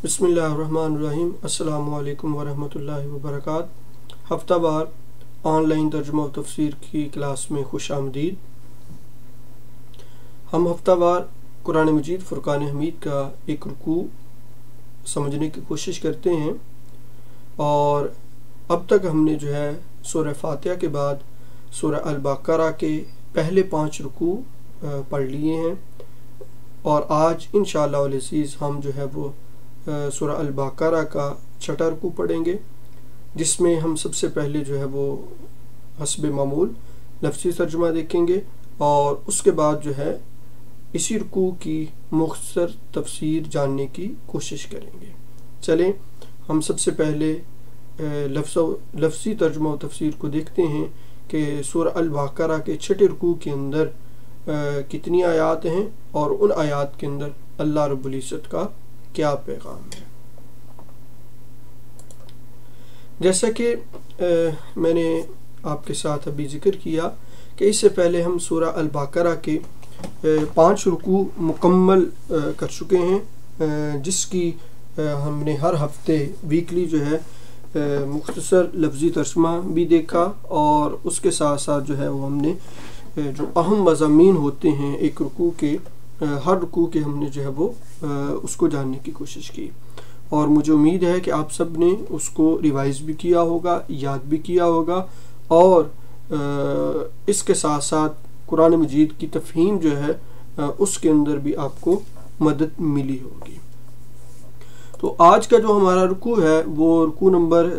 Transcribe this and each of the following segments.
بسم اللہ الرحمن الرحیم۔ السلام علیکم ورحمۃ اللہ وبرکاتہ۔ ہفتہ وار آن لائن ترجمہ و تفسیر کی کلاس میں خوش آمدید۔ ہم ہفتہ وار قرآن مجید فرقان حمید کا ایک رکوع سمجھنے کی کوشش کرتے ہیں، اور اب تک ہم نے سورہ فاتحہ کے بعد سورہ البقرہ کے پہلے 5 رکوع پڑھ لیے ہیں، اور آج انشاءاللہ العزیز ہم وہ سورہ البقرہ کا 6واں رکوع پڑھیں گے، جس میں ہم سب سے پہلے وہ حسب معمول لفظی ترجمہ دیکھیں گے، اور اس کے بعد اسی رکوع کی مختصر تفسیر جاننے کی کوشش کریں گے۔ چلیں ہم سب سے پہلے لفظی ترجمہ و تفسیر کو دیکھتے ہیں کہ سورہ البقرہ کے 6 رکوع کے اندر کتنی آیات ہیں، اور ان آیات کے اندر اللہ رب العزت کا کیا پیغام ہے۔ جیسا کہ میں نے آپ کے ساتھ ابھی ذکر کیا کہ اس سے پہلے ہم سورہ البقرہ کے 5 رکوع مکمل کر چکے ہیں، جس کی ہم نے ہر ہفتے ویکلی مختصر لفظی ترجمہ بھی دیکھا، اور اس کے ساتھ ساتھ وہ ہم نے جو اہم مضامین ہوتے ہیں ایک رکوع کے، ہر رکوع کے ہم نے اس کو جاننے کی کوشش کی، اور مجھے امید ہے کہ آپ سب نے اس کو ریوائز بھی کیا ہوگا، یاد بھی کیا ہوگا، اور اس کے ساتھ ساتھ قرآن مجید کی تفہیم اس کے اندر بھی آپ کو مدد ملی ہوگی۔ تو آج کا جو ہمارا رکوع ہے وہ رکوع نمبر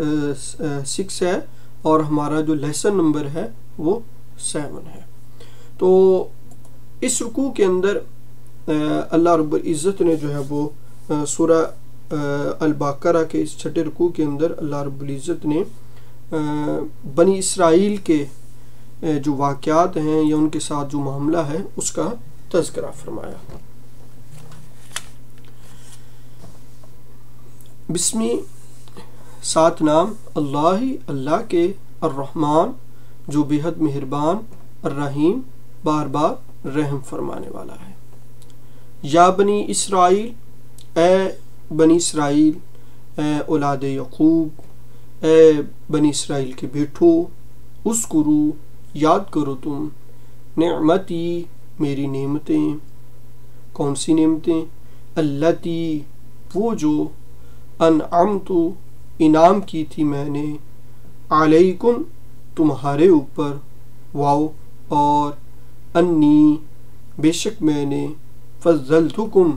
6 ہے، اور ہمارا جو لیسن نمبر ہے وہ 7 ہے۔ تو اس رکوع کے اندر اللہ رب العزت نے وہ سورہ البقرہ کے اس 6 رکوع کے اندر اللہ رب العزت نے بنی اسرائیل کے جو واقعات ہیں یا ان کے ساتھ جو معاملہ ہے اس کا تذکرہ فرمایا۔ بسمی سات نام اللہ کے، الرحمن جو بے حد مہربان، الرحیم بار بار رحم فرمانے والا ہے۔ یا بنی اسرائیل، اے بنی اسرائیل، اے اولاد یعقوب، اے بنی اسرائیل کے بیٹھو، اذکرو یاد کرو تم، نعمتی میری نعمتیں، کون سی نعمتیں؟ التی وہ جو، انعمت انعام کی تھی میں نے، علیکم تمہارے اوپر، واو اور انی بے شک میں نے، فضلتکم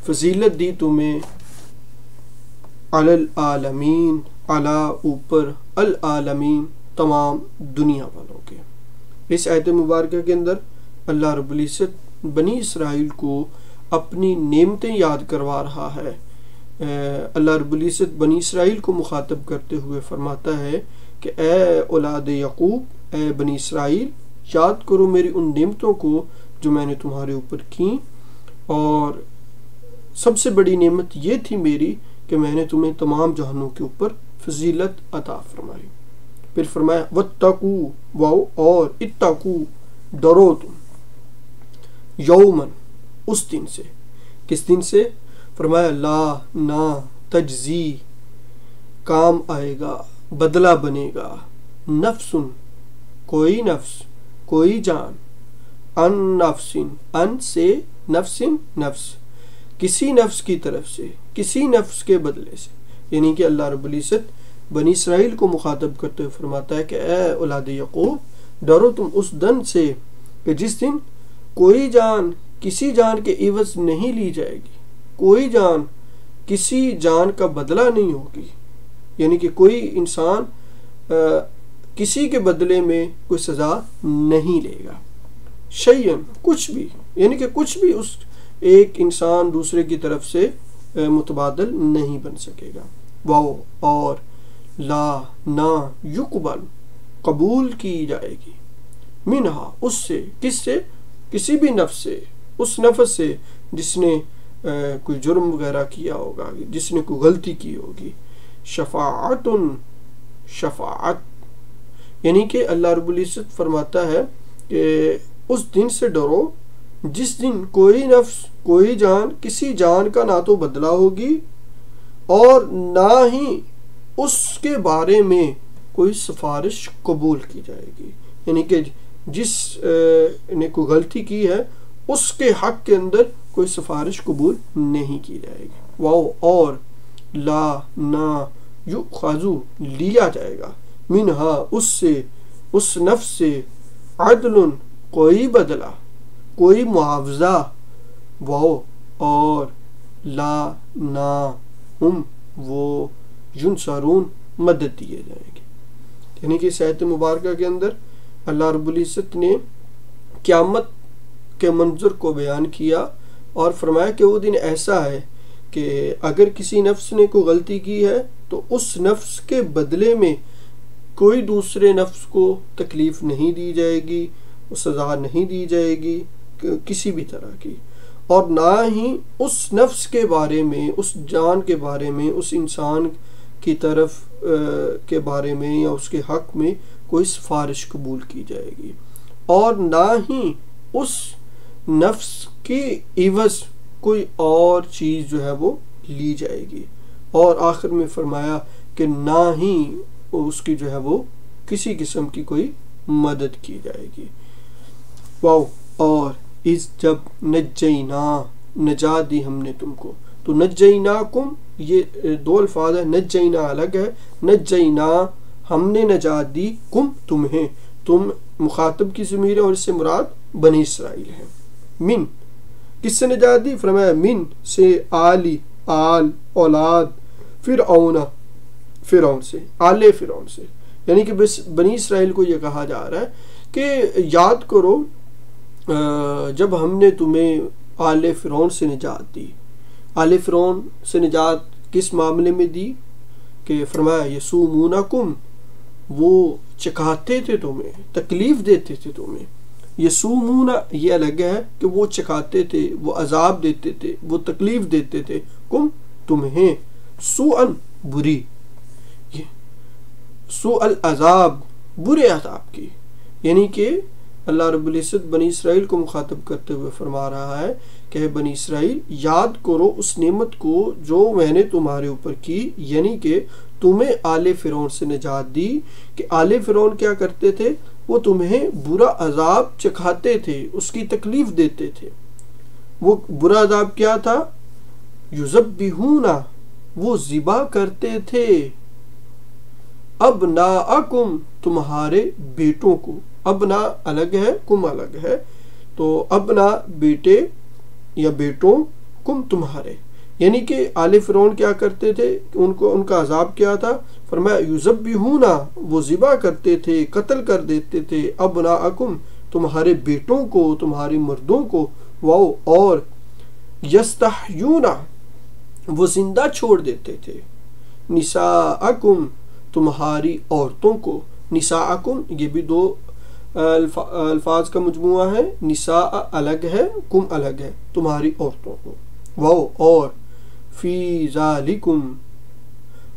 فضیلت دی تمہیں، علی العالمین علی اوپر، العالمین تمام دنیا والوں کے۔ اس آیت مبارکہ کے اندر اللہ رب العزت بنی اسرائیل کو اپنی نعمتیں یاد کروا رہا ہے۔ اللہ رب العزت بنی اسرائیل کو مخاطب کرتے ہوئے فرماتا ہے کہ اے اولاد یعقوب، اے بنی اسرائیل، یاد کرو میری ان نعمتوں کو جو میں نے تمہارے اوپر کی، اور سب سے بڑی نعمت یہ تھی میری کہ میں نے تمہیں تمام جہانوں کے اوپر فضیلت عطا فرمائی۔ پھر فرمایا واتقو، واو اور اتقو ڈرو تم، یومن اس دن سے، کس دن سے؟ فرمایا لا نہ تجزی کام آئے گا، بدلہ بنے گا، نفس کوئی نفس، کوئی جان، ان نفس ان سے، نفس نفس کسی نفس کی طرف سے، کسی نفس کے بدلے سے، یعنی کہ اللہ رب العزت بنی اسرائیل کو مخاطب کرتے ہوئے فرماتا ہے کہ اے اولاد یعقوب، ڈرو تم اس دن سے کہ جس دن کوئی جان کسی جان کے عوض نہیں لی جائے گی، کوئی جان کسی جان کا بدلہ نہیں ہوگی، یعنی کہ کوئی انسان کسی کے بدلے میں کوئی سزا نہیں لے گا، شیئن کچھ بھی، یعنی کہ کچھ بھی اس ایک انسان دوسرے کی طرف سے متبادل نہیں بن سکے گا، واو اور لا نہ، یقبل قبول کی جائے گی، منہا اس سے، کس سے؟ کسی بھی نفس سے، اس نفس سے جس نے کوئی جرم وغیرہ کیا ہوگا، جس نے کوئی غلطی کی ہوگی، شفاعت یعنی کہ اللہ رب العزت فرماتا ہے کہ اس دن سے ڈرو جس دن کوئی نفس، کوئی جان کسی جان کا نہ تو بدلہ ہوگی اور نہ ہی اس کے بارے میں کوئی سفارش قبول کی جائے گی، یعنی کہ جس نے کوئی غلطی کی ہے اس کے حق کے اندر کوئی سفارش قبول نہیں کی جائے گی۔ واو اور لا نہ یؤخذ لیا جائے گا، منہا اس سے، اس نفس سے، عدل کوئی بدلہ، کوئی معاوضہ، واو اور لا نہ ہم وہ ینصرون مدد دیے جائیں گے۔ یعنی کہ اس آیت مبارکہ کے اندر اللہ رب العزت نے قیامت کے منظر کو بیان کیا اور فرمایا کہ وہ دن ایسا ہے کہ اگر کسی نفس نے کوئی غلطی کی ہے تو اس نفس کے بدلے میں کوئی دوسرے نفس کو تکلیف نہیں دی جائے گی، سزا نہیں دی جائے گی کسی بھی طرح کی، اور نہ ہی اس نفس کے بارے میں، اس جان کے بارے میں، اس انسان کی طرف کے بارے میں یا اس کے حق میں کوئی سفارش قبول کی جائے گی، اور نہ ہی اس نفس کی عوض کوئی اور چیز جو ہے وہ لی جائے گی، اور آخر میں فرمایا کہ نہ ہی اس کی جو ہے وہ کسی قسم کی کوئی مدد کی جائے گی۔ واو اور اس جب نجینا نجات دی ہم نے تم کو، تو نجیناکم یہ دو الفاظ ہے، نجینا الگ ہے، نجینا ہم نے نجات دی، کم تمہیں، تم مخاطب کی ضمیر ہے اور اس سے مراد بنی اسرائیل ہے۔ من کس سے نجات دی؟ فرمایا من سے، آلی آل اولاد، فرعون فرعون سے، آل فرعون سے، یعنی کہ بس بنی اسرائیل کو یہ کہا جا رہا ہے کہ یاد کرو جب ہم نے تمہیں آل فرعون سے نجات دی۔ آل فرعون سے نجات کس معاملے میں دی؟ کہ فرمایا یسومونکم، وہ چکھاتے تھے تمہیں، تکلیف دیتے تھے تمہیں۔ یسومون یہ الگ ہے کہ وہ چکھاتے تھے، وہ عذاب دیتے تھے، وہ تکلیف دیتے تھے، کم تمہیں، سوءن بری، سوء العذاب برے عذاب کی، یعنی کہ اللہ رب العزت بنی اسرائیل کو مخاطب کرتے ہوئے فرما رہا ہے کہ بنی اسرائیل یاد کرو اس نعمت کو جو میں نے تمہارے اوپر کی، یعنی کہ تمہیں آل فرعون سے نجات دی، کہ آل فرعون کیا کرتے تھے؟ وہ تمہیں برا عذاب چکھاتے تھے، اس کی تکلیف دیتے تھے۔ وہ برا عذاب کیا تھا؟ یذبحون، وہ ذبح کرتے تھے، ابناءکم، تمہارے بیٹوں کو، ابنا الگ ہے، کم الگ ہے، تو ابنا بیٹے یا بیٹوں، کم تمہارے، یعنی کہ آل فرعون کیا کرتے تھے؟ ان کا عذاب کیا تھا؟ فرمایا یذبحون، وہ ذبح کرتے تھے، قتل کر دیتے تھے، ابناءکم، تمہارے بیٹوں کو، تمہارے مردوں کو، واو اور یستحیون، وہ زندہ چھوڑ دیتے تھے، نساءکم، تمہاری عورتوں کو، نساءکم یہ بھی دو الفاظ کا مجموعہ ہے، نساء الگ ہے، کم الگ ہے، تمہاری عورتوں کو، واو اور فی ذالکم،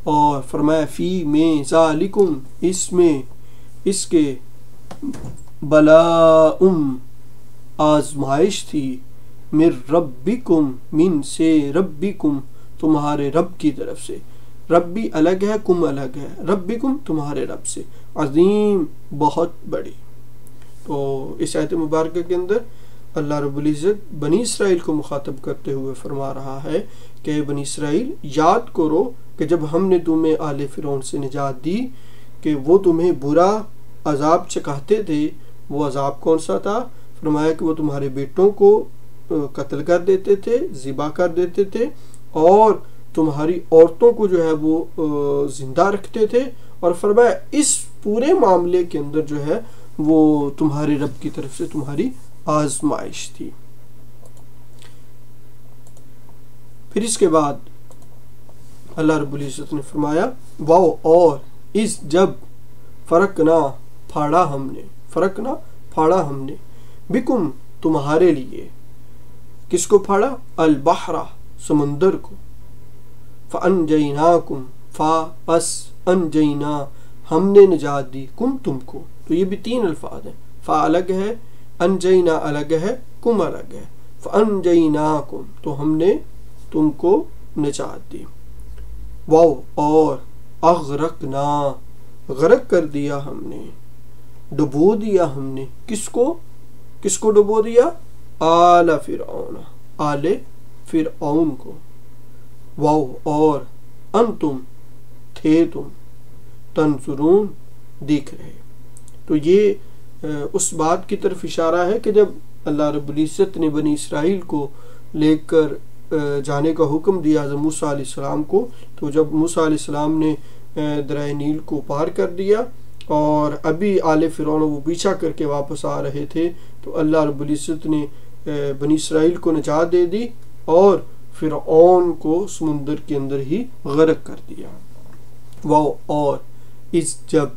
اور فرمایا فی میں، ذالکم اس میں، اس کے، بلاء آزمائش تھی، من ربکم، من سے، ربکم تمہارے رب کی طرف سے، ربی الگ ہے، کم الگ ہے، ربکم تمہارے رب سے، عظیم بہت بڑی۔ تو اس آیت مبارکہ کے اندر اللہ رب العزت بنی اسرائیل کو مخاطب کرتے ہوئے فرما رہا ہے کہ بنی اسرائیل یاد کرو کہ جب ہم نے تمہیں آل فرعون سے نجات دی کہ وہ تمہیں برا عذاب چکھاتے تھے، وہ عذاب کون سا تھا؟ فرمایا کہ وہ تمہارے بیٹوں کو قتل کر دیتے تھے، ذبح کر دیتے تھے، اور تمہاری عورتوں کو جو ہے وہ زندہ رکھتے تھے، اور فرمایا اس پورے معاملے کے اندر جو ہے وہ تمہارے رب کی طرف سے تمہاری آزمائش تھی۔ پھر اس کے بعد اللہ رب العزت نے فرمایا واو اور اس جب فرقنا پھاڑا ہم نے، فرقنا پھاڑا ہم نے، بکم تمہارے لیے، کس کو پھاڑا؟ البحر سمندر کو، فانجیناکم، فا پس، انجینا ہم نے نجات دی، کم تم کو، تو یہ بھی تین الفاظ ہیں، فا الگ ہے، انجینا الگ ہے، کم الگ ہے، فانجیناکم تو ہم نے تم کو نجات دی۔ واو اور اغرقنا غرق کر دیا ہم نے، ڈبو دیا ہم نے، کس کو ڈبو دیا؟ آل فرعون، آل فرعون کو۔ واو اور انتم تھے تم، تنظرون دیکھ رہے۔ تو یہ اس بات کی طرف اشارہ ہے کہ جب اللہ رب العزت نے بنی اسرائیل کو لے کر جانے کا حکم دیا حضرت موسیٰ علیہ السلام کو، تو جب موسیٰ علیہ السلام نے دریائے نیل کو پار کر دیا اور ابھی آل فرعون وہ پیچھا کر کے واپس آ رہے تھے، تو اللہ رب العزت نے بنی اسرائیل کو نجات دے دی اور فرعون کو سمندر کے اندر ہی غرق کر دیا۔ وہ اور اس جب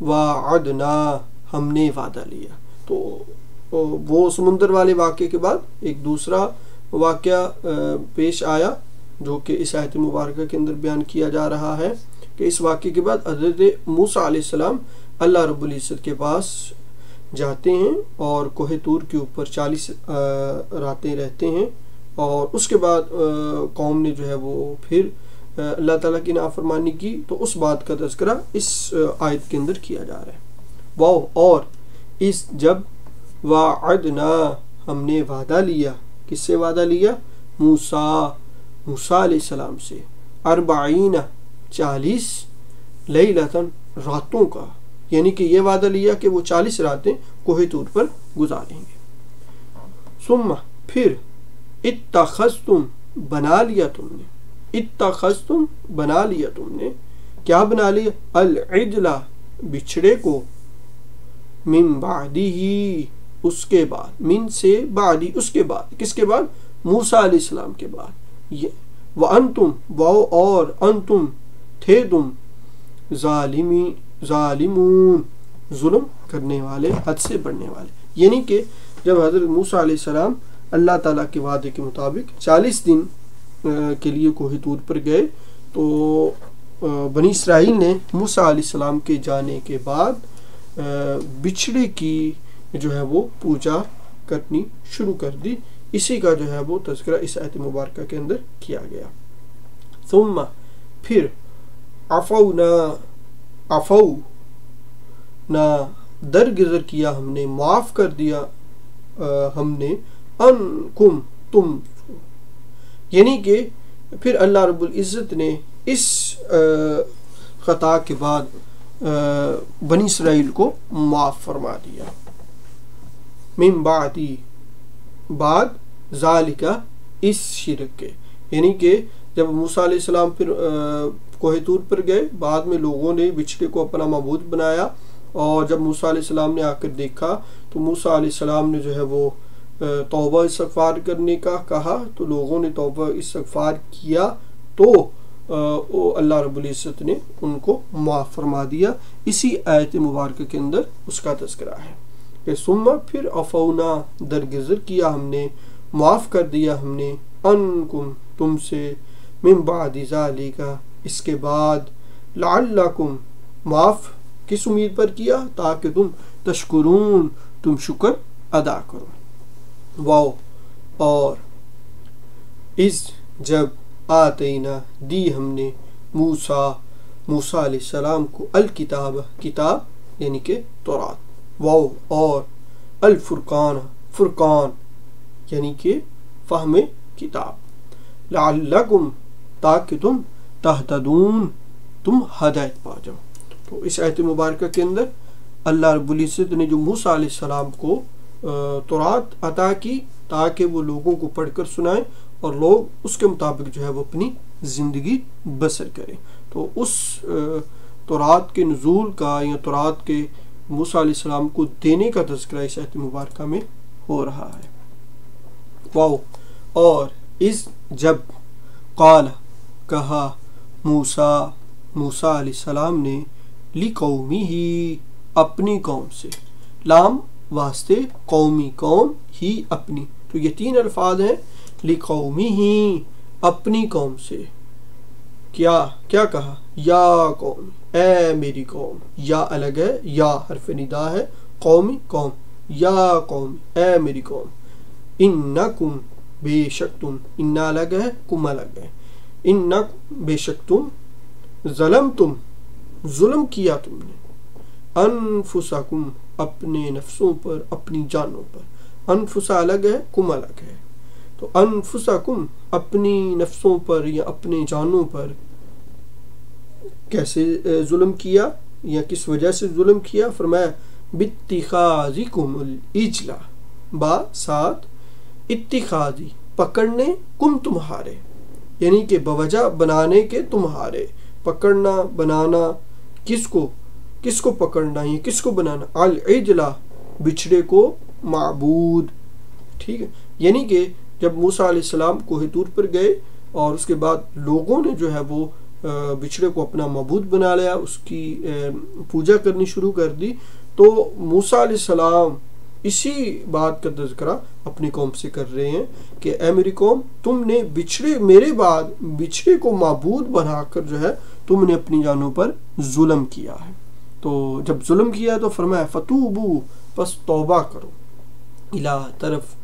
وعدنا ہم نے وعدہ لیا، تو وہ سمندر والے واقعے کے بعد ایک دوسرا واقعہ پیش آیا جو کہ اس آیت مبارکہ کے اندر بیان کیا جا رہا ہے کہ اس واقعے کے بعد حضرت موسیٰ علیہ السلام اللہ رب العزت کے پاس جاتے ہیں اور کوہ طور کے اوپر 40 راتیں رہتے ہیں، اور اس کے بعد قوم نے جو ہے وہ پھر اللہ تعالیٰ کی نافرمانی کی، تو اس بات کا تذکرہ اس آیت کے اندر کیا جا رہا ہے۔ واو اور اس جب وعدنا ہم نے وعدہ لیا، کس سے وعدہ لیا؟ موسیٰ علیہ السلام سے، 40 لیلتاً راتوں کا، یعنی کہ یہ وعدہ لیا کہ وہ 40 راتیں کوہ طور پر گزاریں گے۔ ثم پھر اتخذتم بنا لیا تم نے، اتخذتم بنا لیا تم نے، کیا بنا لیا؟ العجلہ بچھڑے کو، من بعدہ اس کے بعد، من سے بعدی اس کے بعد، کس کے بعد؟ موسیٰ علیہ السلام کے بعد۔ وانتم واو اور انتم تھے تم ظالمون ظلم کرنے والے، حد سے بڑھنے والے، یعنی کہ جب حضرت موسیٰ علیہ السلام اللہ تعالیٰ کے وعدے کے مطابق 40 دن کے لیے کوہ طور پر گئے، تو بنی اسرائیل نے موسیٰ علیہ السلام کے جانے کے بعد بچھڑے کی جو ہے وہ پوجا کرنی شروع کر دی۔ اسی کا جو ہے وہ تذکرہ اس آیت مبارکہ کے اندر کیا گیا۔ ثم پھر عفونا درگزر کیا ہم نے، معاف کر دیا ہم نے، انکم تم، یعنی کہ پھر اللہ رب العزت نے اس خطا کے بعد بنی اسرائیل کو معاف فرما دیا۔ من بعدی بعد ذالکہ اس شرک کے، یعنی کہ جب موسیٰ علیہ السلام پھر کوہ طور پر گئے، بعد میں لوگوں نے بچھڑے کو اپنا معبود بنایا، اور جب موسیٰ علیہ السلام نے آ کر دیکھا تو موسیٰ علیہ السلام نے جو ہے وہ توبہ استغفار کرنے کا کہا، تو لوگوں نے توبہ استغفار کیا، تو اللہ رب العزت نے ان کو معاف فرما دیا۔ اسی آیت مبارکہ کے اندر اس کا تذکرہ ہے کہ ثم پھر عفونا درگزر کیا ہم نے، معاف کر دیا ہم نے، انکم تم سے، من بعد ذالک اس کے بعد، لعلکم معاف کس امید پر کیا؟ تاکہ تم تشکرون تم شکر ادا کرو۔ واو اور اس جب آتینا دی ہم نے موسیٰ علیہ السلام کو الکتاب کتاب یعنی کہ تورات، واو اور الفرقان فرقان یعنی کہ فہم کتاب، لعلکم تاکہ تم تہتدون تم ہدایت پا جاؤ۔ تو اس آیت مبارکہ کے اندر اللہ رب العزت نے جو موسیٰ علیہ السلام کو تورات عطا کی تاکہ وہ لوگوں کو پڑھ کر سنائیں اور لوگ اس کے مطابق جو ہے وہ اپنی زندگی بسر کریں، تو اس تورات کے نزول کا یا تورات کے موسیٰ علیہ السلام کو دینے کا تذکرہ اس آیت مبارکہ میں ہو رہا ہے۔ واو اور اس جب قال کہا موسیٰ علیہ السلام نے، لقومہ اپنی قوم سے، لام واسطے قومی قوم ہی اپنی، تو یہ 3 الفاظ ہیں، لقومہ اپنی قوم سے، کیا کہا؟ یا قوم اے میری قوم، یا الگ ہے، یا حرف ندا ہے، قومی قوم، یا قوم اے میری قوم، انکم بے شک تم، انا الگ ہے، کم الگ ہے، انکم بے شک تم ظلمتم ظلم کیا تم نے انفسکم اپنے نفسوں پر اپنی جانوں پر. انفسا الگ ہے کم الگ ہے. تو انفسکم اپنی نفسوں پر یا اپنے جانوں پر کیسے ظلم کیا یا کس وجہ سے ظلم کیا؟ فرمایا باتخاذکم العجل با ساتھ اتخاذی پکڑنے کم تمہارے یعنی کہ بوجہ بنانے کے تمہارے. پکڑنا بنانا کس کو پکڑنا ہے کس کو بنانا؟ العجلہ بچھڑے کو معبود. ٹھیک ہے، یعنی کہ جب موسیٰ علیہ السلام کوہ طور پر گئے اور اس کے بعد لوگوں نے جو ہے وہ بچھڑے کو اپنا معبود بنا لیا، اس کی پوجا کرنی شروع کر دی، تو موسیٰ علیہ السلام اسی بات کا تذکرہ اپنی قوم سے کر رہے ہیں کہ اے میری قوم، تم نے میرے بعد بچھڑے کو معبود بنا کر جو ہے تم نے اپنی جانوں پر ظلم کیا ہے. تو جب ظلم کیا تو فرمایا فتوبو پس توبہ کرو، الی طرف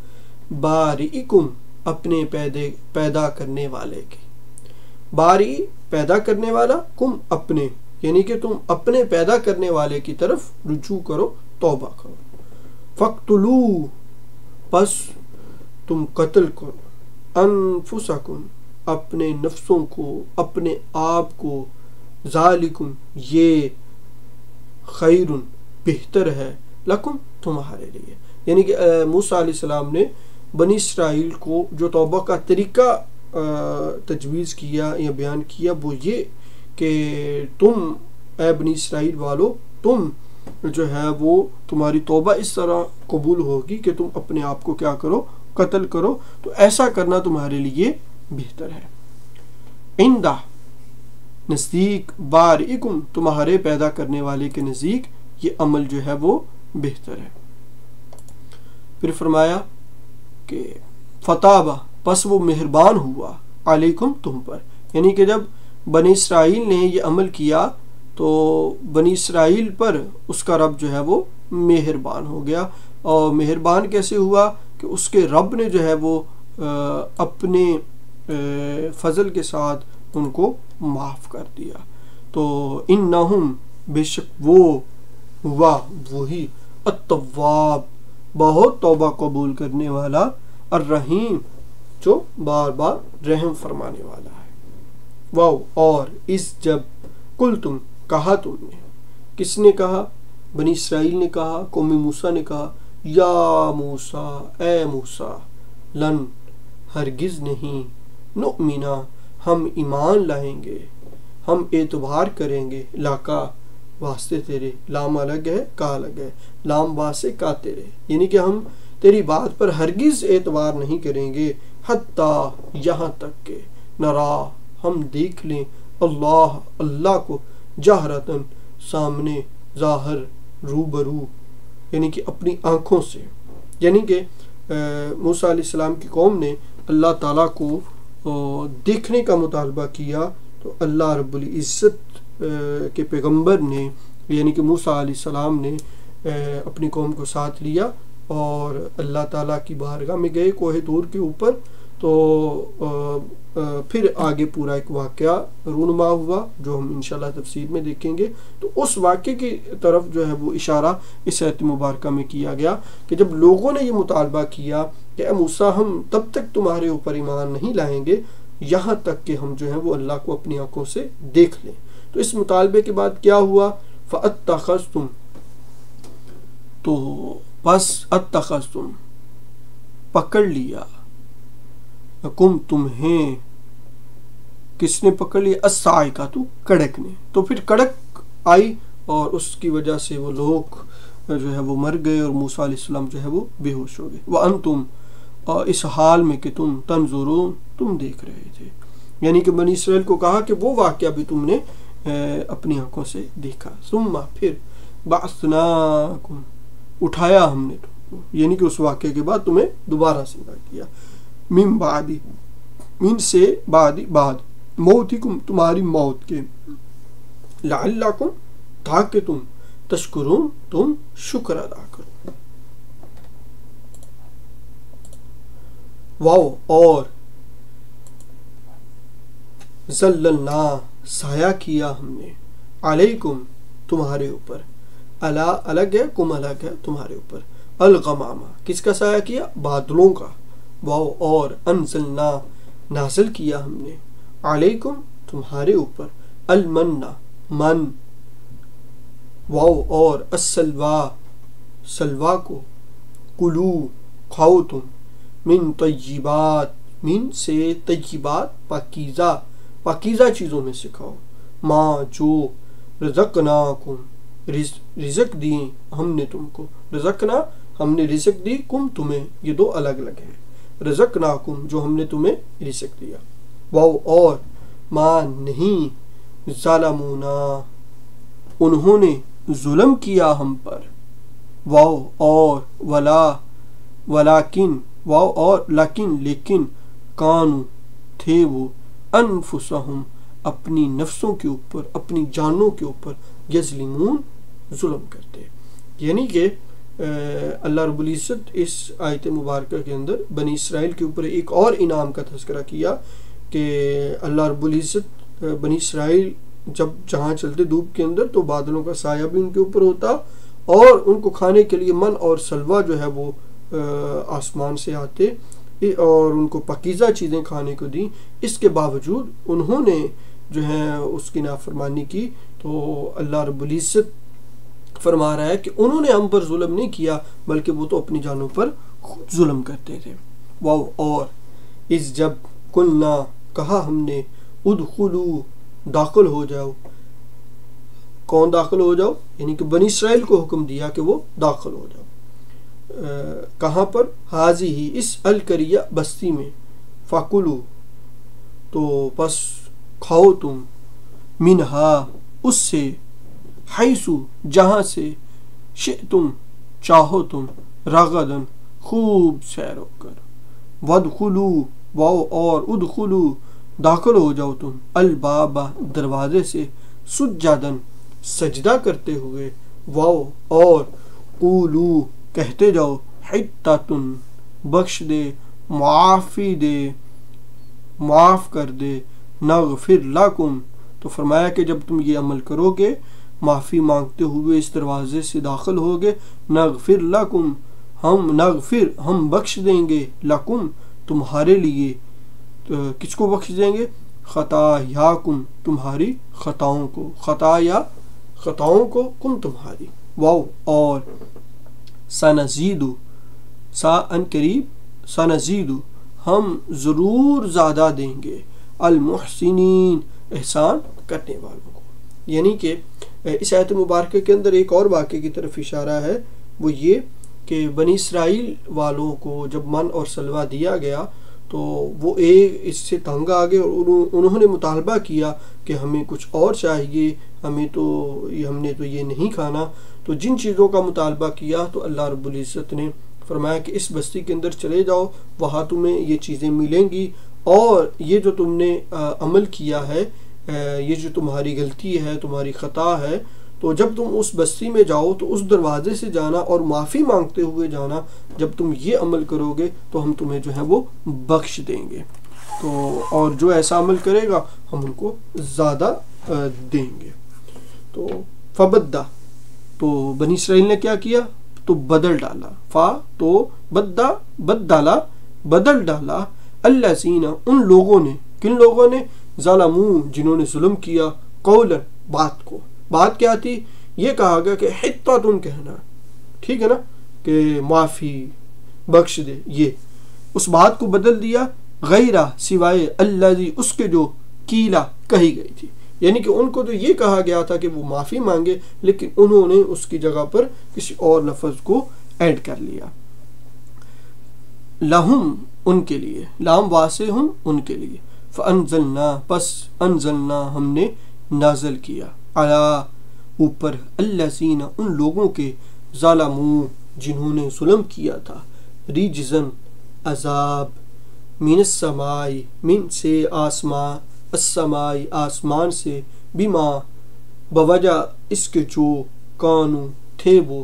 بارئکم اپنے پیدا کرنے والے کے. باری پیدا کرنے والا، کم اپنے، یعنی کہ تم اپنے پیدا کرنے والے کی طرف رجوع کرو، توبہ کرو. فقتلو پس تم قتل کرو، انفسکم اپنے نفسوں کو، اپنے آپ کو، ذالکم یہ خیر بہتر ہے، لکم تمہارے لیے. یعنی کہ موسیٰ علیہ السلام نے بنی اسرائیل کو جو توبہ کا طریقہ تجویز کیا یا بیان کیا وہ یہ کہ تم اے بنی اسرائیل والو، تم جو ہے وہ تمہاری توبہ اس طرح قبول ہوگی کہ تم اپنے آپ کو کیا کرو؟ قتل کرو. تو ایسا کرنا تمہارے لیے بہتر ہے. عندہ نزدیک، بارئکم تمہارے پیدا کرنے والے کے نزدیک یہ عمل جو ہے وہ بہتر ہے. پھر فرمایا کہ فتابہ پس وہ مہربان ہوا، علیکم تم پر. یعنی کہ جب بنی اسرائیل نے یہ عمل کیا تو بنی اسرائیل پر اس کا رب جو ہے وہ مہربان ہو گیا. اور مہربان کیسے ہوا کہ اس کے رب نے جو ہے وہ اپنے فضل کے ساتھ ان کو معاف کر دیا. تو انہم بے شک وہ ہوا وہی التواب بہت توبہ قبول کرنے والا، الرحیم جو بار بار رحم فرمانے والا ہے. واو اور اس جب کل تم کہا تم نے، کس نے کہا؟ بنی اسرائیل نے کہا، قوم موسیٰ نے کہا یا موسیٰ اے موسیٰ، لن ہرگز نہیں، نؤمنا ہم ایمان لائیں گے، ہم اعتبار کریں گے، لاکا واسطے تیرے، لام الگ ہے کا الگ ہے، لام واسطے کا تیرے، یعنی کہ ہم تیری بات پر ہرگز اعتبار نہیں کریں گے، حتیٰ یہاں تک کہ نرا ہم دیکھ لیں، اللہ کو جہرتن سامنے، ظاہر روبرو، یعنی کہ اپنی آنکھوں سے. یعنی کہ موسیٰ علیہ السلام کی قوم نے اللہ تعالیٰ کو دیکھنے کا مطالبہ کیا تو اللہ رب العزت کے پیغمبر نے یعنی کہ موسیٰ علیہ السلام نے اپنی قوم کو ساتھ لیا اور اللہ تعالیٰ کی بارگاہ میں گئے کوہ طور کے اوپر. تو پھر آگے پورا ایک واقعہ رونما ہوا جو ہم انشاءاللہ تفسیر میں دیکھیں گے. تو اس واقعے کی طرف جو ہے وہ اشارہ اس آیت مبارکہ میں کیا گیا کہ جب لوگوں نے یہ مطالبہ کیا کہ اے موسیٰ ہم تب تک تمہارے اوپر ایمان نہیں لائیں گے یہاں تک کہ ہم جو ہے وہ اللہ کو اپنی آنکھوں سے دیکھ لیں. تو اس مطالبے کے بعد کیا ہوا؟ فَأَتَّخَذْتُمْ تو پس اتخذتم پکڑ لیا، کم تمہیں، کس نے پکڑ لیا؟ الصاعقۃ کڑک نے. تو پھر کڑک آئی اور اس کی وجہ سے وہ لوگ جو ہے وہ مر گئے اور موسیٰ علیہ السلام جو ہے وہ بے ہوش ہو گئے. وَأَنْتُمْ اور اس حال میں کہ تم تنظرون تم دیکھ رہے تھے. یعنی کہ بنی اسرائیل کو کہا کہ وہ واقعہ بھی تم نے اپنی آنکھوں سے دیکھا. ثم پھر بعثناکم اٹھایا ہم نے تم کو، یعنی کہ اس واقعے کے بعد تمہیں دوبارہ زندہ کیا. من بعد من سے بعد موتکم تمہاری موت کے، لعلکم تاکہ تم تشکرون تم شکر ادا کرو. واو اور ظللنا سایہ کیا ہم نے، علیکم تمہارے اوپر، الا الگ ہے، کم الگ ہے، تمہارے اوپر، الغمامہ کس کا سایہ کیا؟ بادلوں کا، واو اور انزلنا نازل کیا ہم نے، علیکم تمہارے اوپر، المنّا من، واو اور السلوا سلوا کو، کلو کھاؤ تم، من طیبات من سے طیبات پاکیزہ پاکیزہ چیزوں میں سے کھاؤ، ما جو رزقناکم رزق دی ہم نے تم کو، رزقنا ہم نے رزق دی، کم تمہیں، یہ دو الگ الگ ہیں، رزقناکم جو ہم نے تمہیں رزق دیا، واو اور ما نہیں، ظالمونا انہوں نے ظلم کیا ہم پر، واو اور ولا ولیکن، واو اور لیکن لیکن، کانو تھے وہ، انفسہم اپنی نفسوں کے اوپر اپنی جانوں کے اوپر، یظلمون ظلم کرتے، یعنی کہ اللہ رب العزت اس آیت مبارکہ کے اندر بنی اسرائیل کے اوپر ایک اور انعام کا تذکرہ کیا کہ اللہ رب العزت بنی اسرائیل جب جہاں چلتے دھوپ کے اندر تو بادلوں کا سایہ بھی ان کے اوپر ہوتا، اور ان کو کھانے کے لیے من اور سلوا جو ہے وہ آسمان سے آتے اور ان کو پاکیزہ چیزیں کھانے کو دیں، اس کے باوجود انہوں نے جو ہے اس کی نافرمانی کی، تو اللہ رب العزت فرما رہا ہے کہ انہوں نے ہم پر ظلم نہیں کیا بلکہ وہ تو اپنی جانوں پر خود ظلم کرتے تھے، واو اور اس جب قلنا کہا ہم نے، ادخلو داخل ہو جاؤ، کون داخل ہو جاؤ؟ یعنی کہ بنی اسرائیل کو حکم دیا کہ وہ داخل ہو جاؤ، کہاں پر؟ حاضی ہی اس القریہ بستی میں، فکلو تو پس کھاؤ تم، منہا اس سے، حیثو جہاں سے، شئتم چاہو تم، رغدن خوب سیر ہو کر، ودخلو واو اور ادخلو داخل ہو جاؤ تم، البابا دروازے سے، سجدن سجدہ کرتے ہوئے، واو اور قولو کہتے جاؤ، حتتن بخش دے، معافی دے، معاف کر دے، نغفر لکم تو فرمایا کہ جب تم یہ عمل کرو گے، معافی مانگتے ہوئے اس دروازے سے داخل ہوگے، نغفر لکم ہم بخش دیں گے، لکم تمہارے لیے، کس کو بخش دیں گے؟ خطایاکم تمہاری خطاؤں کو، خطایا خطاؤں کو، کم تمہاری، واو اور سنزیدو سا ان قریب، سنزیدو ہم ضرور زیادہ دیں گے، المحسنین احسان کرنے والوں کو، یعنی کہ اس آیت مبارکہ کے اندر ایک اور واقعے کی طرف اشارہ ہے، وہ یہ کہ بنی اسرائیل والوں کو جب من اور سلوا دیا گیا تو وہ ایک اس سے تنگ آ گئے اور انہوں نے مطالبہ کیا کہ ہمیں کچھ اور چاہیے، ہم نے تو یہ نہیں کھانا، تو جن چیزوں کا مطالبہ کیا تو اللہ رب العزت نے فرمایا کہ اس بستی کے اندر چلے جاؤ، وہاں تمہیں یہ چیزیں ملیں گی، اور یہ جو تم نے عمل کیا ہے، یہ جو تمہاری غلطی ہے، تمہاری خطا ہے، تو جب تم اس بستی میں جاؤ تو اس دروازے سے جانا اور معافی مانگتے ہوئے جانا، جب تم یہ عمل کرو گے تو ہم تمہیں جو ہے وہ بخش دیں گے، تو اور جو ایسا عمل کرے گا ہم ان کو زیادہ دیں گے۔ تو فبدہ تو بنی اسرائیل نے کیا کیا؟ تو بدل ڈالا، فا تو بدہ بدلا بدل ڈالا، الذین ان لوگوں نے، کن لوگوں نے؟ ظلموا جنہوں نے ظلم کیا، قولا بات کو، بات کیا تھی؟ یہ کہا گیا کہ حتتن کہنا، ٹھیک ہے نا، کہ معافی بخش دے، یہ اس بات کو بدل دیا، غیرہ سوائے الذی اس کے جو کیلا کہی گئی تھی، یعنی کہ ان کو تو یہ کہا گیا تھا کہ وہ معافی مانگے، لیکن انہوں نے اس کی جگہ پر کسی اور لفظ کو ایڈ کر لیا، لہم ان کے لیے، لام واسع ہم ان کے لیے، فانزلنا پس انزلنا ہم نے نازل کیا، علی اوپر، الذین ان لوگوں کے، ظلموا جنہوں نے ظلم کیا تھا، رجزن عذاب، من السماء من سے آسمان، السماء آسمان سے، بما بوجہ اس کے جو، کانو تھے وہ،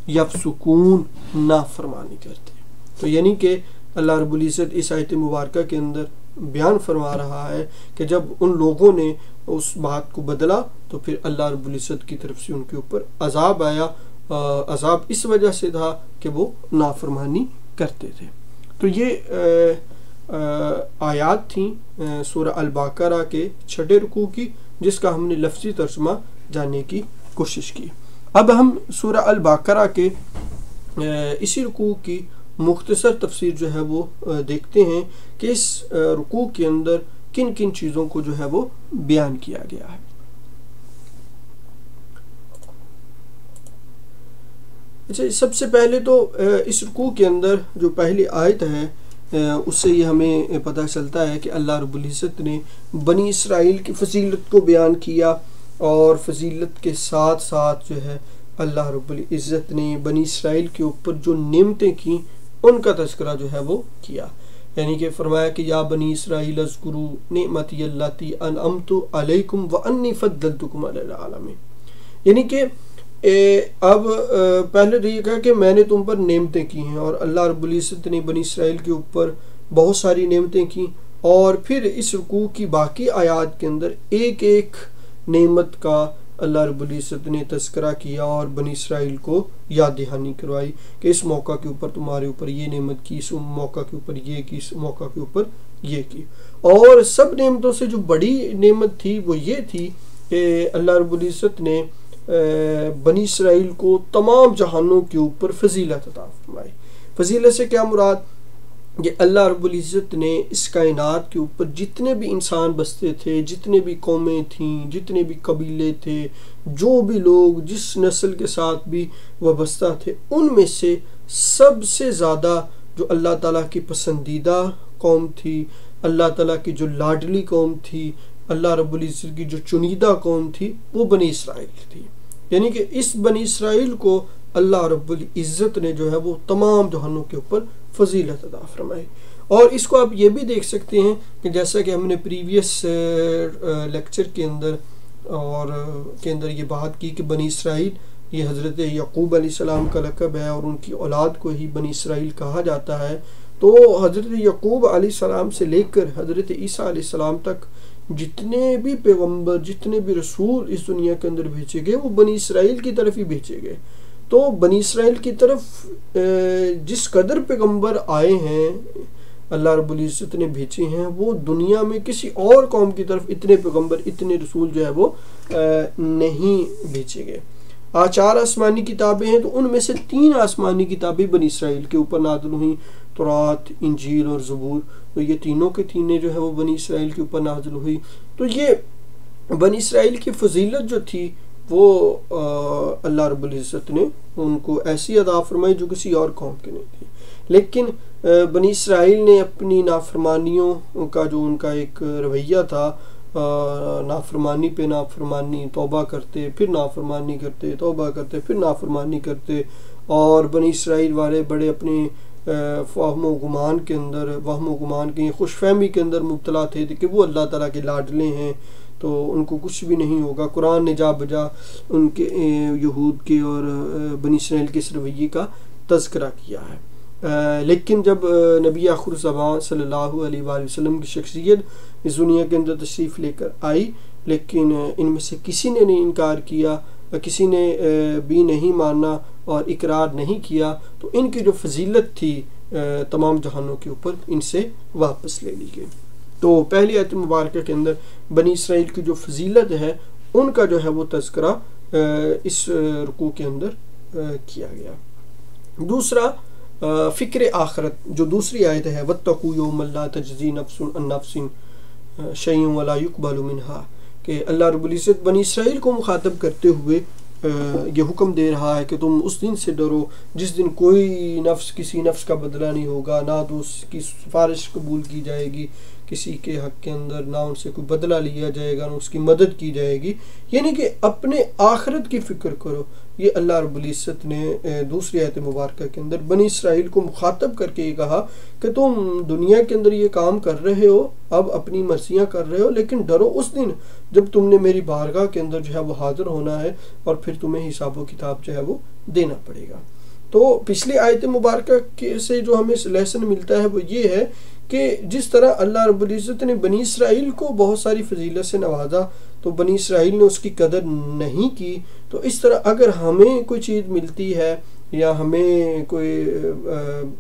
یفسقون نافرمانی کرتے، تو یعنی کہ اللہ رب العزت اس آیت مبارکہ کے اندر بیان فرما رہا ہے کہ جب ان لوگوں نے اس بات کو بدلا تو پھر اللہ رب العزت کی طرف سے ان کے اوپر عذاب آیا. عذاب اس وجہ سے تھا کہ وہ نافرمانی کرتے تھے. تو یہ آیات تھیں سورہ البقرہ کے 6 رکوع کی، جس کا ہم نے لفظی ترجمہ جاننے کی کوشش کی. اب ہم سورہ البقرہ کے اسی رکوع کی مختصر تفسیر جو ہے وہ دیکھتے ہیں کہ اس رکوع کے اندر کن کن چیزوں کو جو ہے وہ بیان کیا گیا ہے. اچھا، سب سے پہلے تو اس رکوع کے اندر جو پہلی آیت ہے اس سے یہ ہمیں پتہ چلتا ہے کہ اللہ رب العزت نے بنی اسرائیل کی فضیلت کو بیان کیا، اور فضیلت کے ساتھ ساتھ جو ہے اللہ رب العزت نے بنی اسرائیل کے اوپر جو نعمتیں کی ان کا تذکرہ جو ہے وہ کیا. یعنی کہ فرمایا کہ یا بنی اسرائیل اذکروا نعمتی اللاتی انعمت علیکم وانی فضلتکم علی العالمین. یعنی کہ اب پہلے تو یہ کہا کہ میں نے تم پر نعمتیں کی ہیں، اور اللہ رب العزت نے بنی اسرائیل کے اوپر بہت ساری نعمتیں کی، اور پھر اس رکوع کی باقی آیات کے اندر ایک ایک نعمت کا اللہ رب العزت نے تذکرہ کیا اور بنی اسرائیل کو یاد دہانی کروائی کہ اس موقع کے اوپر تمہارے اوپر یہ نعمت کی، اس موقع کے اوپر یہ کی، اس موقع کے اوپر یہ کی. اور سب نعمتوں سے جو بڑی نعمت تھی وہ یہ تھی کہ اللہ رب العزت نے بنی اسرائیل کو تمام جہانوں کے اوپر فضیلت عطا فرمائی. فضیلت سے کیا مراد؟ کہ اللہ رب العزت نے اس کائنات کے اوپر جتنے بھی انسان بستے تھے، جتنے بھی قومیں تھیں، جتنے بھی قبیلے تھے، جو بھی لوگ جس نسل کے ساتھ بھی وابستہ تھے، ان میں سے سب سے زیادہ جو اللہ تعالیٰ کی پسندیدہ قوم تھی، اللہ تعالیٰ کی جو لاڈلی قوم تھی، اللہ رب العزت کی جو چنیدہ قوم تھی، وہ بنی اسرائیل تھی. یعنی کہ اس بنی اسرائیل کو اللہ رب العزت نے جو ہے وہ تمام جہانوں کے اوپر فضیلت عطا فرمائی. اور اس کو آپ یہ بھی دیکھ سکتے ہیں کہ جیسا کہ ہم نے پریویس لیکچر کے اندر یہ بات کی کہ بنی اسرائیل یہ حضرت یعقوب علیہ السلام کا لقب ہے، اور ان کی اولاد کو ہی بنی اسرائیل کہا جاتا ہے. تو حضرت یعقوب علیہ السلام سے لے کر حضرت عیسیٰ علیہ السلام تک جتنے بھی پیغمبر، جتنے بھی رسول اس دنیا کے اندر بھیجے گئے، وہ بنی اسرائیل کی طرف ہی بھیجے گئے. تو بنی اسرائیل کی طرف جس قدر پیغمبر آئے ہیں اللہ رب العزت نے بھیجے ہیں، وہ دنیا میں کسی اور قوم کی طرف اتنے پیغمبر، اتنے رسول جو ہے وہ نہیں بھیجے گئے. 4 آسمانی کتابیں ہیں، تو ان میں سے 3 آسمانی کتابیں بنی اسرائیل کے اوپر نازل ہوئیں، تورات، انجیل اور زبور. تو یہ تینوں کے تینیں جو ہے وہ بنی اسرائیل کے اوپر نازل ہوئی. تو یہ بنی اسرائیل کی فضیلت جو تھی وہ اللہ رب العزت نے ان کو ایسی عطا فرمائی جو کسی اور قوم کے نہیں تھی. لیکن بنی اسرائیل نے اپنی نافرمانیوں کا جو ان کا ایک رویہ تھا، نافرمانی پہ نافرمانی، توبہ کرتے پھر نافرمانی کرتے، توبہ کرتے پھر نافرمانی کرتے، اور بنی اسرائیل والے بڑے اپنے وہم و گمان کے خوش فہمی کے اندر مبتلا تھے کہ وہ اللہ تعالیٰ کے لاڈلے ہیں تو ان کو کچھ بھی نہیں ہوگا. قرآن نے جا بجا ان کے یہود کے اور بنی اسرائیل کے اس رویے کا تذکرہ کیا ہے. لیکن جب نبی آخر زمان صلی اللہ علیہ وآلہ وسلم کی شخصیت اس دنیا کے اندر تشریف لے کر آئی، لیکن ان میں سے کسی نے نہیں انکار کیا، کسی نے بھی نہیں مانا اور اقرار نہیں کیا، تو ان کی جو فضیلت تھی تمام جہانوں کے اوپر ان سے واپس لے لی گئی. تو پہلی آیت مبارکہ کے اندر بنی اسرائیل کی جو فضیلت ہے ان کا جو ہے وہ تذکرہ اس رکوع کے اندر کیا گیا. دوسرا فکر آخرت جو دوسری آیت ہے، وَاتَّقُوا يَوْمًا لَا تَجْزِي نَفْسٌ عَن نَفْسٍ شَيْئًا وَلَا يُقْبَلُ مِنْهَا، کہ اللہ رب العزت بنی اسرائیل کو مخاطب کرتے ہوئے یہ حکم دے رہا ہے کہ تم اس دن سے ڈرو جس دن کوئی نفس کسی نفس کا بدلہ نہیں ہوگا، نہ تو اس کی سفارش قبول کی جائے گی کسی کے حق کے اندر، نہ ان سے کوئی بدلہ لیا جائے گا، نہ اس کی مدد کی جائے گی. یعنی کہ اپنے آخرت کی فکر کرو. یہ اللہ رب العزت نے دوسری آیت مبارکہ کے اندر بنی اسرائیل کو مخاطب کر کے یہ کہا کہ تم دنیا کے اندر یہ کام کر رہے ہو، اب اپنی مرضیاں کر رہے ہو، لیکن ڈرو اس دن جب تم نے میری بارگاہ کے اندر جو ہے وہ حاضر ہونا ہے اور پھر تمہیں حساب و کتاب جو ہے وہ دینا پڑے گا. تو پچھلی آیت مبارکہ سے جو ہمیں لیسن ملتا ہے وہ یہ ہے کہ جس طرح اللہ رب العزت نے بنی اسرائیل کو بہت ساری فضیلت سے نوازا تو بنی اسرائیل نے اس کی قدر نہیں کی، تو اس طرح اگر ہمیں کوئی چیز ملتی ہے یا ہمیں کوئی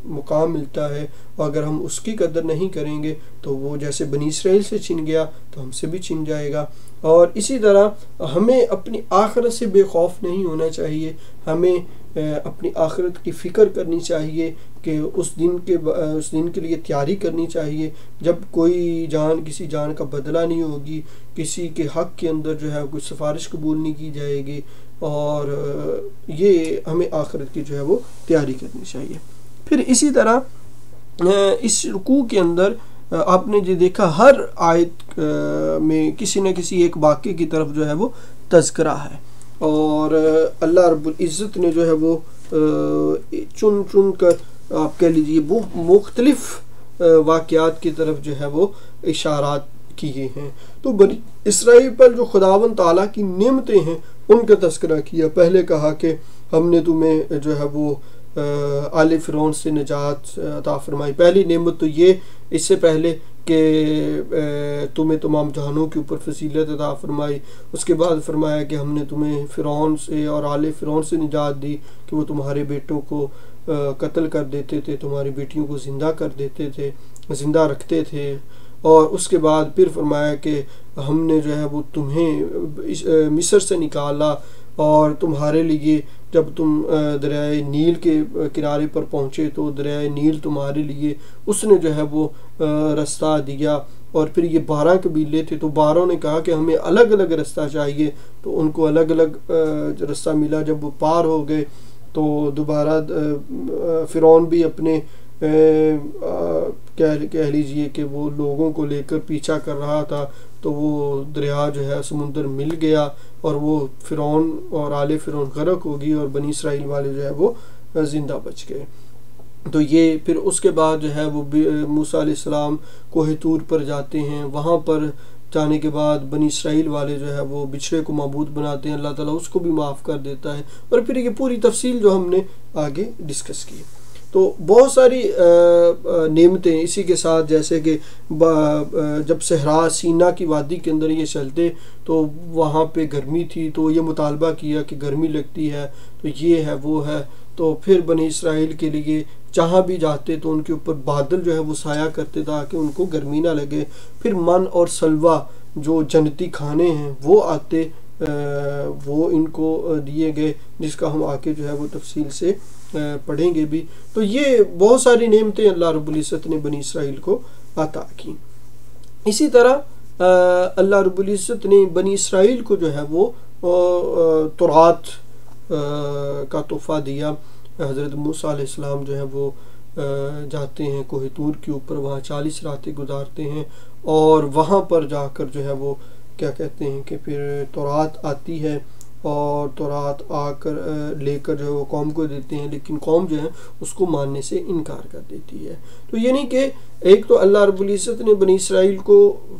مقام ملتا ہے اور اگر ہم اس کی قدر نہیں کریں گے تو وہ جیسے بنی اسرائیل سے چھن گیا تو ہم سے بھی چھن جائے گا۔ اور اسی طرح ہمیں اپنی آخرت سے بے خوف نہیں ہونا چاہیے، ہمیں اپنی آخرت کی فکر کرنی چاہیے کہ اس دن کے لیے تیاری کرنی چاہیے جب کوئی جان کسی جان کا بدلہ نہیں ہوگی، کسی کے حق کے اندر جو ہے کوئی سفارش قبول نہیں کی جائے گی، اور یہ ہمیں آخرت کی جو ہے وہ تیاری کرنی چاہیے۔ پھر اسی طرح اس رکوع کے اندر آپ نے جو دیکھا ہر آیت میں کسی نہ کسی ایک واقعے کی طرف جو ہے وہ تذکرہ ہے، اور اللہ رب العزت نے جو ہے وہ چن چن کر آپ کہہ لیجیے مختلف واقعات کی طرف جو ہے وہ اشارات کیے ہیں۔ تو بنی اسرائیل پر جو خداوند تعالیٰ کی نعمتیں ہیں ان کا تذکرہ کیا۔ پہلے کہا کہ ہم نے تمہیں جو ہے وہ آل فرعون سے نجات عطا فرمائی، پہلی نعمت تو یہ، اس سے پہلے کہ تمہیں تمام جہانوں کے اوپر فضیلت عطا فرمائی۔ اس کے بعد فرمایا کہ ہم نے تمہیں فرعون سے اور آل فرعون سے نجات دی کہ وہ تمہارے بیٹوں کو قتل کر دیتے تھے، تمہاری بیٹیوں کو زندہ کر دیتے تھے، زندہ رکھتے تھے۔ اور اس کے بعد پھر فرمایا کہ ہم نے جو ہے وہ تمہیں مصر سے نکالا، اور تمہارے لیے جب تم دریائے نیل کے کنارے پر پہنچے تو دریائے نیل تمہارے لیے اس نے جو ہے وہ رستہ دیا۔ اور پھر یہ 12 قبیلے تھے تو 12 نے کہا کہ ہمیں الگ الگ رستہ چاہیے، تو ان کو الگ الگ رستہ ملا۔ جب وہ پار ہو گئے تو دوبارہ فرعون بھی اپنے کہہ لیجئے کہ وہ لوگوں کو لے کر پیچھا کر رہا تھا، تو وہ دریا جو ہے سمندر مل گیا اور وہ فرعون اور آل فرعون غرق ہوگی، اور بنی اسرائیل والے جو ہے وہ زندہ بچ گئے۔ تو یہ پھر اس کے بعد جو ہے وہ موسیٰ علیہ السلام کوہ طور پر جاتے ہیں، وہاں پر جانے کے بعد بنی اسرائیل والے جو ہے وہ بچھڑے کو معبود بناتے ہیں، اللہ تعالیٰ اس کو بھی معاف کر دیتا ہے، اور پھر یہ پوری تفصیل جو ہم نے آگے ڈسکس کی۔ تو بہت ساری نعمتیں اسی کے ساتھ، جیسے کہ جب صحرا سینا کی وادی کے اندر یہ چلتے تو وہاں پہ گرمی تھی، تو یہ مطالبہ کیا کہ گرمی لگتی ہے تو یہ ہے وہ ہے، تو پھر بنی اسرائیل کے لیے جہاں بھی جاتے تو ان کے اوپر بادل جو ہے وہ سایہ کرتے تاکہ ان کو گرمی نہ لگے۔ پھر من اور سلوہ جو جنتی کھانے ہیں وہ آتے، وہ ان کو دیے گئے، جس کا ہم آگے جو ہے وہ تفصیل سے پڑھیں گے بھی۔ تو یہ بہت ساری نعمتیں اللہ رب العزت نے بنی اسرائیل کو عطا کی۔ اسی طرح اللہ رب العزت نے بنی اسرائیل کو جو ہے وہ تورات کا تحفہ دیا۔ حضرت موسیٰ علیہ السلام جو ہے وہ جاتے ہیں کوہ طور کے اوپر، وہاں 40 راتیں گزارتے ہیں، اور وہاں پر جا کر جو ہے وہ کیا کہتے ہیں کہ پھر تورات آتی ہے، اور تورات آ کر لے کر جو ہے وہ قوم کو دیتے ہیں، لیکن قوم جو ہے اس کو ماننے سے انکار کر دیتی ہے۔ تو یہ نہیں کہ ایک تو اللہ رب العزت نے بنی اسرائیل کو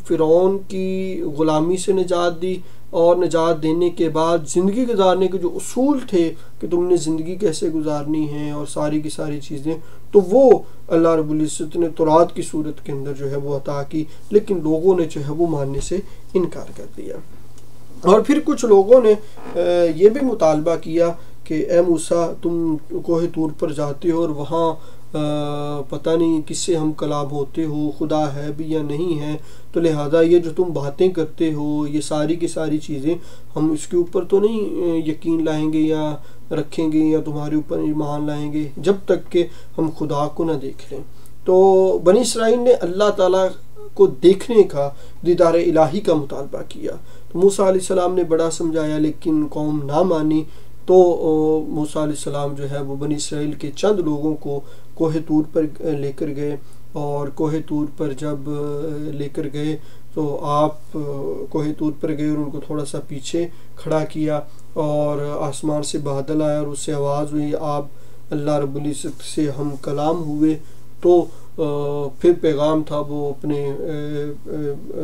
فرعون کی غلامی سے نجات دی، اور نجات دینے کے بعد زندگی گزارنے کے جو اصول تھے کہ تم نے زندگی کیسے گزارنی ہے اور ساری کی ساری چیزیں، تو وہ اللہ رب العزت نے تورات کی صورت کے اندر جو ہے وہ عطا کی، لیکن لوگوں نے جو ہے وہ ماننے سے انکار کر دیا۔ اور پھر کچھ لوگوں نے یہ بھی مطالبہ کیا کہ اے موسیٰ تم کوہ طور پر جاتے ہو اور وہاں پتہ نہیں کس سے ہم کلام ہوتے ہو، خدا ہے بھی یا نہیں ہے، تو لہٰذا یہ جو تم باتیں کرتے ہو یہ ساری کی ساری چیزیں ہم اس کے اوپر تو نہیں یقین لائیں گے یا رکھیں گے یا تمہارے اوپر ایمان لائیں گے جب تک کہ ہم خدا کو نہ دیکھ لیں۔ تو بنی اسرائیل نے اللہ تعالیٰ کو دیکھنے کا، دیدار الہی کا مطالبہ کیا، تو موسیٰ علیہ السلام نے بڑا سمجھایا لیکن قوم نہ مانی، تو موسیٰ علیہ السلام جو ہے وہ بنی اسرائیل کے چند لوگوں کو کوہ طور پر لے کر گئے، اور کوہ طور پر جب لے کر گئے تو آپ کوہ طور پر گئے اور ان کو تھوڑا سا پیچھے کھڑا کیا، اور آسمان سے بادل آیا اور اس سے آواز ہوئی آپ اللہ رب العزت سے ہم کلام ہوئے، تو پھر پیغام تھا وہ اپنے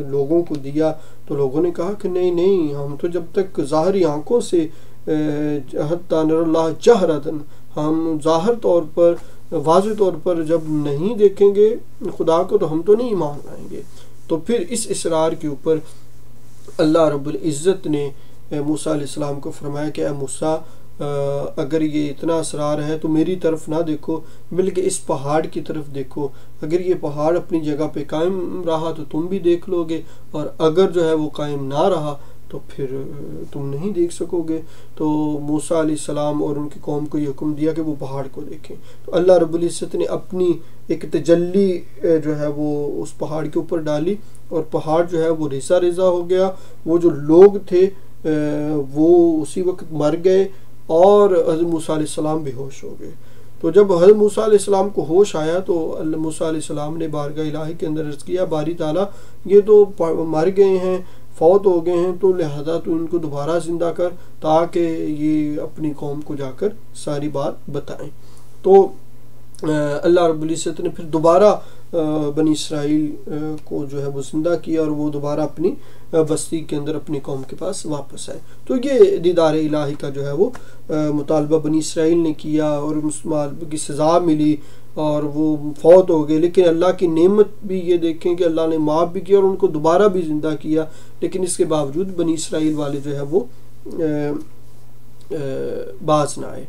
لوگوں کو دیا، تو لوگوں نے کہا کہ نہیں ہم تو جب تک ظاہری آنکھوں سے حتی نر اللہ جہرتاً ہم ظاہر طور پر واضح طور پر جب نہیں دیکھیں گے خدا کو تو ہم تو نہیں ایمان لائیں گے. تو پھر اس اصرار کے اوپر اللہ رب العزت نے موسیٰ علیہ السلام کو فرمایا کہ اے موسیٰ اگر یہ اتنا اصرار ہے تو میری طرف نہ دیکھو بلکہ اس پہاڑ کی طرف دیکھو. اگر یہ پہاڑ اپنی جگہ پہ قائم رہا تو تم بھی دیکھ لو گے، اور اگر جو ہے وہ قائم نہ رہا تو پھر تم نہیں دیکھ سکو گے. تو موسیٰ علیہ السلام اور ان کی قوم کو یہ حکم دیا کہ وہ پہاڑ کو دیکھیں. تو اللہ رب العزت نے اپنی ایک تجلی جو ہے وہ اس پہاڑ کے اوپر ڈالی، اور پہاڑ جو ہے وہ ریزہ ریزہ ہو گیا. وہ جو لوگ تھے وہ اسی وقت مر گئے، اور حضرت موسیٰ علیہ السلام بے ہوش ہو گئے. تو جب حضرت موسیٰ علیہ السلام کو ہوش آیا تو اللہ موسیٰ علیہ السلام نے بارگاہ الہی کے اندر عرض کیا، باری تعالیٰ یہ تو مر گئے ہیں، فوت ہو گئے ہیں، تو لہذا تو ان کو دوبارہ زندہ کر تاکہ یہ اپنی قوم کو جا کر ساری بات بتائیں. تو اللہ رب العزت نے پھر دوبارہ بنی اسرائیل کو جو ہے وہ زندہ کیا، اور وہ دوبارہ اپنی بستی کے اندر اپنی قوم کے پاس واپس آئے. تو یہ دیدار الہی کا جو ہے وہ مطالبہ بنی اسرائیل نے کیا، اور مسلمان کی سزا ملی اور وہ فوت ہو گئے. لیکن اللہ کی نعمت بھی یہ دیکھیں کہ اللہ نے معاف بھی کیا اور ان کو دوبارہ بھی زندہ کیا. لیکن اس کے باوجود بنی اسرائیل والے جو ہے وہ باز نہ آئے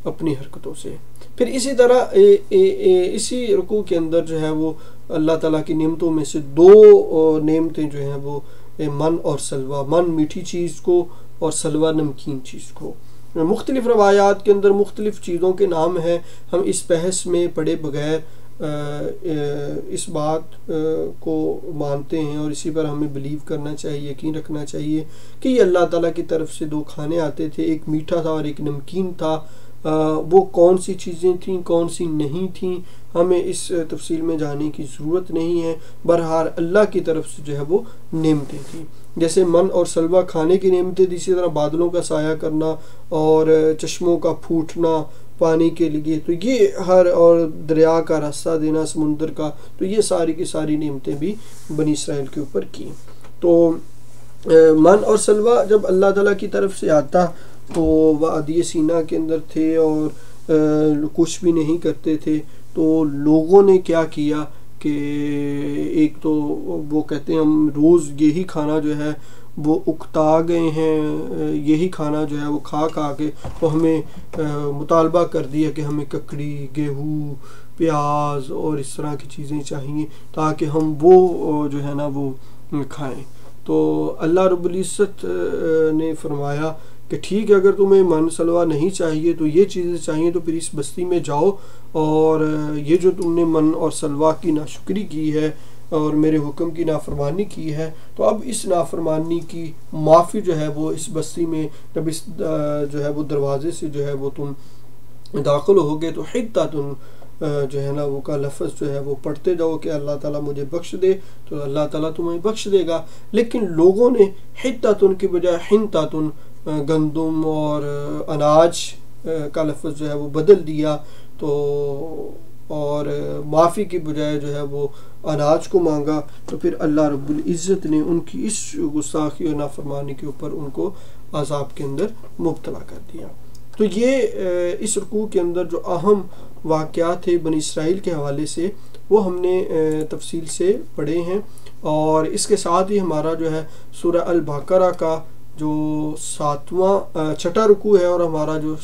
اپنی حرکتوں سے. پھر اسی طرح اسی رکوع کے اندر جو ہے وہ اللہ تعالیٰ کی نعمتوں میں سے دو نعمتیں جو ہیں وہ من اور سلوہ، من میٹھی چیز کو اور سلوہ نمکین چیز کو. مختلف روایات کے اندر مختلف چیزوں کے نام ہیں. ہم اس بحث میں پڑے بغیر اس بات کو مانتے ہیں، اور اسی پر ہمیں بلیو کرنا چاہیے، یقین رکھنا چاہیے کہ یہ اللہ تعالیٰ کی طرف سے دو کھانے آتے تھے، ایک میٹھا تھا اور ایک نمکین تھا. وہ کون سی چیزیں تھیں کون سی نہیں تھیں ہمیں اس تفصیل میں جانے کی ضرورت نہیں ہے. بہرحال اللہ کی طرف سے جو ہے وہ نعمتیں تھیں. جیسے من اور سلوہ کھانے کی نعمتیں تھی، اسی طرح بادلوں کا سایہ کرنا اور چشموں کا پھوٹنا پانی کے لیے، تو یہ اور دریا کا راستہ دینا سمندر کا، تو یہ ساری کی ساری نعمتیں بھی بنی اسرائیل کے اوپر کی. تو من اور سلوہ جب اللہ تعالیٰ کی طرف سے آتا تو وادی سینا کے اندر تھے اور کچھ بھی نہیں کرتے تھے. تو لوگوں نے کیا کیا کہ ایک تو وہ کہتے ہیں ہم روز یہی کھانا جو ہے وہ اکتا گئے ہیں، یہی کھانا جو ہے وہ کھا کے تو ہمیں مطالبہ کر دیا کہ ہمیں ککڑی، گیہوں، پیاز اور اس طرح کی چیزیں چاہیے تاکہ ہم وہ جو ہے نا وہ کھائیں. تو اللہ رب العزت نے فرمایا کہ ٹھیک ہے، اگر تمہیں من سلوہ نہیں چاہیے تو یہ چیزیں چاہیے تو پھر اس بستی میں جاؤ، اور یہ جو تم نے من اور سلوہ کی ناشکری کی ہے اور میرے حکم کی نافرمانی کی ہے، تو اب اس نافرمانی کی معافی جو ہے وہ اس بستی میں جب اس جو ہے وہ دروازے سے جو ہے وہ تم داخل ہوگے تو حتۃ جو ہے نا وہ کا لفظ جو ہے وہ پڑھتے جاؤ کہ اللہ تعالیٰ مجھے بخش دے، تو اللہ تعالیٰ تمہیں بخش دے گا. لیکن لوگوں نے حتۃ کی بجائے حنطۃ گندم اور اناج کا لفظ جو ہے وہ بدل دیا، تو اور معافی کی بجائے جو ہے وہ اناج کو مانگا. تو پھر اللہ رب العزت نے ان کی اس گستاخی اور نافرمانی کے اوپر ان کو عذاب کے اندر مبتلا کر دیا. تو یہ اس رکوع کے اندر جو اہم واقعات تھے بنی اسرائیل کے حوالے سے وہ ہم نے تفصیل سے پڑھے ہیں. اور اس کے ساتھ ہی ہمارا جو ہے سورہ البقرہ کا جو 7واں رکوع ہے اور ہمارا جو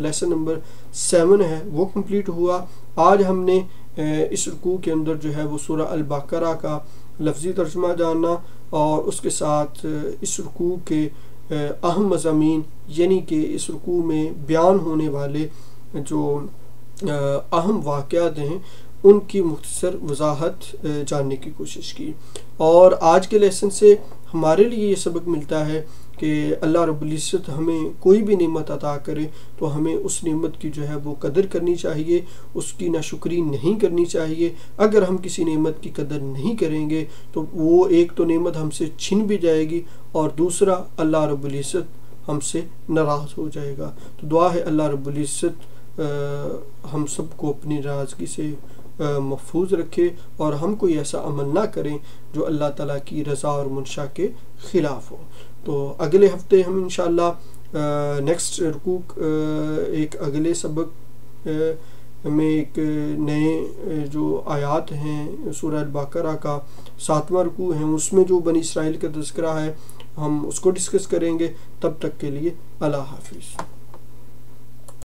لیسن نمبر 7 ہے وہ کمپلیٹ ہوا. آج ہم نے اس رکوع کے اندر جو ہے وہ سورہ البقرہ کا لفظی ترجمہ جاننا اور اس کے ساتھ اس رکوع کے اہم مضامین، یعنی کہ اس رکوع میں بیان ہونے والے جو اہم واقعات ہیں ان کی مختصر وضاحت جاننے کی کوشش کی. اور آج کے لیسن سے ہمارے لیے یہ سبق ملتا ہے کہ اللہ رب العزت ہمیں کوئی بھی نعمت عطا کرے تو ہمیں اس نعمت کی جو ہے وہ قدر کرنی چاہیے، اس کی ناشکری نہیں کرنی چاہیے. اگر ہم کسی نعمت کی قدر نہیں کریں گے تو وہ ایک تو نعمت ہم سے چھن بھی جائے گی اور دوسرا اللہ رب العزت ہم سے ناراض ہو جائے گا. تو دعا ہے اللہ رب العزت ہم سب کو اپنی ناراضگی سے محفوظ رکھے اور ہم کوئی ایسا عمل نہ کریں جو اللہ تعالیٰ کی رضا اور منشا کے خلاف ہو. تو اگلے ہفتے ہم انشاءاللہ نیکسٹ رکوع ایک اگلے سبق میں ایک نئے جو آیات ہیں سورہ البقرہ کا 7واں رکوع ہے، اس میں جو بنی اسرائیل کا تذکرہ ہے ہم اس کو ڈسکس کریں گے. تب تک کے لیے اللہ حافظ.